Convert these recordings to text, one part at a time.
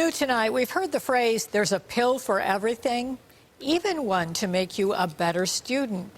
New tonight, we've heard the phrase, there's a pill for everything, even one to make you a better student.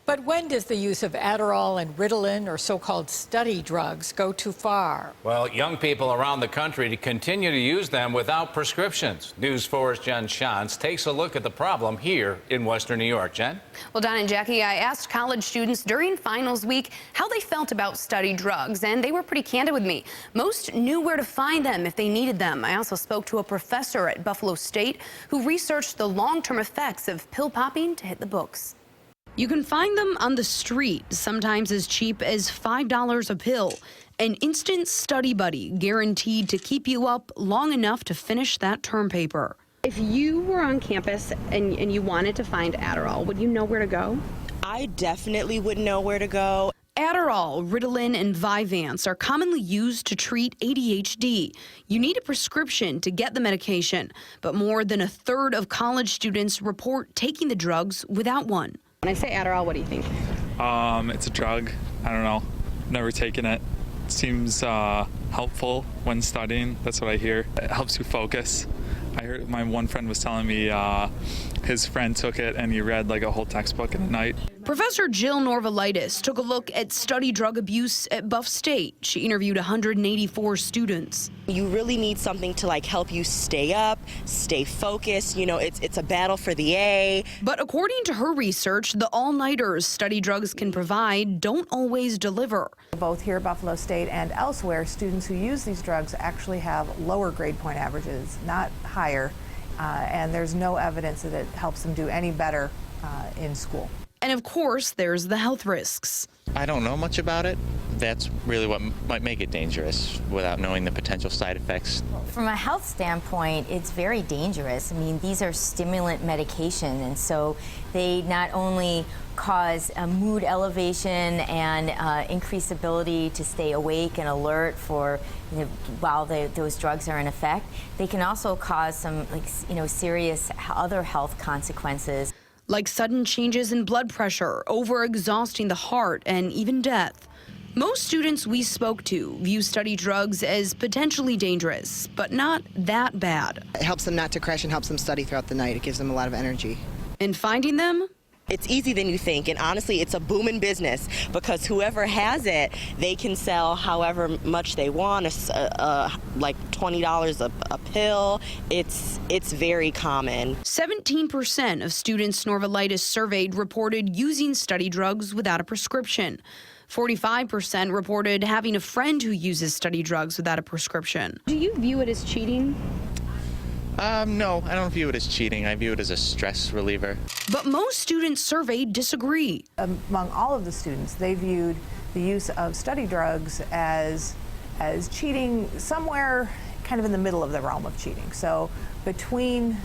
But when does the use of Adderall and Ritalin, or so-called study drugs, go too far? Well, young people around the country continue to use them without prescriptions. News 4's Jen Shantz takes a look at the problem here in Western New York. Jen? Well, Don and Jackie, I asked college students during finals week how they felt about study drugs, and they were pretty candid with me. Most knew where to find them if they needed them. I also spoke to a professor at Buffalo State who researched the long-term effects of pill popping to hit the books. You can find them on the street, sometimes as cheap as $5 a pill. An instant study buddy guaranteed to keep you up long enough to finish that term paper. If you were on campus and you wanted to find Adderall, would you know where to go? I definitely would know where to go. Adderall, Ritalin, and Vyvanse are commonly used to treat ADHD. You need a prescription to get the medication, but more than a third of college students report taking the drugs without one. When I say Adderall, what do you think? It's a drug. I don't know. Never taken it. It seems helpful when studying. That's what I hear. It helps you focus. I heard my one friend was telling me his friend took it and he read like a whole textbook in a night. Professor Jill Norvalitis took a look at study drug abuse at Buff State. She interviewed 184 students. You really need something to like help you stay up, stay focused. You know, it's a battle for the A. But according to her research, the all-nighters study drugs can provide don't always deliver. Both here at Buffalo State and elsewhere, students who use these drugs actually have lower grade point averages, not higher, and there's no evidence that it helps them do any better in school. And of course, there's the health risks. I don't know much about it. That's really what might make it dangerous without knowing the potential side effects. From a health standpoint, it's very dangerous. I mean, these are stimulant medication, and so they not only cause a mood elevation and increased ability to stay awake and alert for while those drugs are in effect, they can also cause some serious other health consequences. Like sudden changes in blood pressure, overexhausting the heart, and even death. Most students we spoke to view study drugs as potentially dangerous, but not that bad. It helps them not to crash and helps them study throughout the night. It gives them a lot of energy. And finding them? It's easier than you think, and honestly, it's a booming business because whoever has it, they can sell however much they want, like $20 a pill. It's very common. 17% of students Norvalitis surveyed reported using study drugs without a prescription. 45% reported having a friend who uses study drugs without a prescription. Do you view it as cheating? No, I don't view it as cheating. I view it as a stress reliever. But most students surveyed disagree. Among all of the students, they viewed the use of study drugs as cheating, somewhere kind of in the middle of the realm of cheating. So between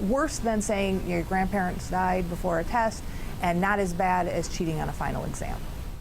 worse than saying your grandparents died before a test and not as bad as cheating on a final exam.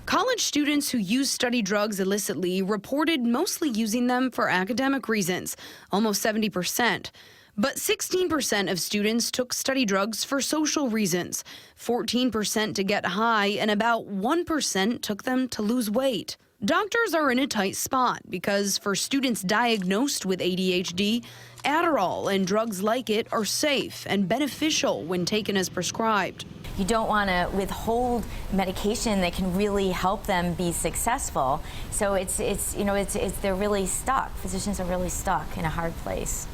College students who use study drugs illicitly reported mostly using them for academic reasons, almost 70%. But 16% of students took study drugs for social reasons, 14% to get high, and about 1% took them to lose weight. Doctors are in a tight spot because for students diagnosed with ADHD, Adderall and drugs like it are safe and beneficial when taken as prescribed. You don't want to withhold medication that can really help them be successful. So they're really stuck. Physicians are really stuck in a hard place.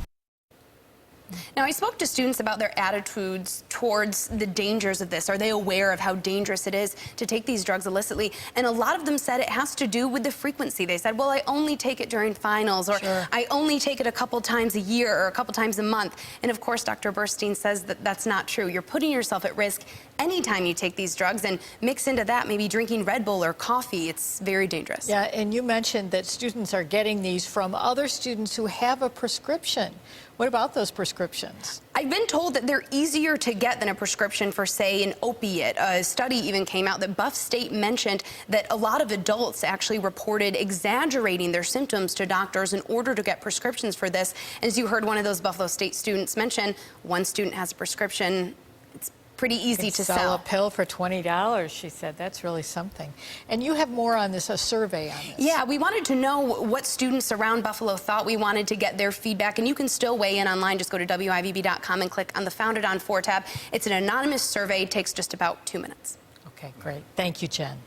Now, I spoke to students about their attitudes towards the dangers of this. Are they aware of how dangerous it is to take these drugs illicitly? And a lot of them said it has to do with the frequency. They said, well, I only take it during finals, or sure, I only take it a couple times a year or a couple times a month. And of course, Dr. Burstein says that that's not true. You're putting yourself at risk anytime you take these drugs, and mix into that maybe drinking Red Bull or coffee. It's very dangerous. Yeah, and you mentioned that students are getting these from other students who have a prescription. What about those prescriptions? I've been told that they're easier to get than a prescription for, say, an opiate. A study even came out that Buff State mentioned that a lot of adults actually reported exaggerating their symptoms to doctors in order to get prescriptions for this. As you heard one of those Buffalo State students mention, one student has a prescription. It's pretty easy to Sell a sell. pill for $20, she said. That's really something. And you have more on this, a survey on this. Yeah, we wanted to know what students around Buffalo thought. We wanted to get their feedback, and you can still weigh in online. Just go to WIVB.com and click on the Founded on 4 tab. It's an anonymous survey. It takes just about 2 minutes. Okay, great. Thank you, Jen.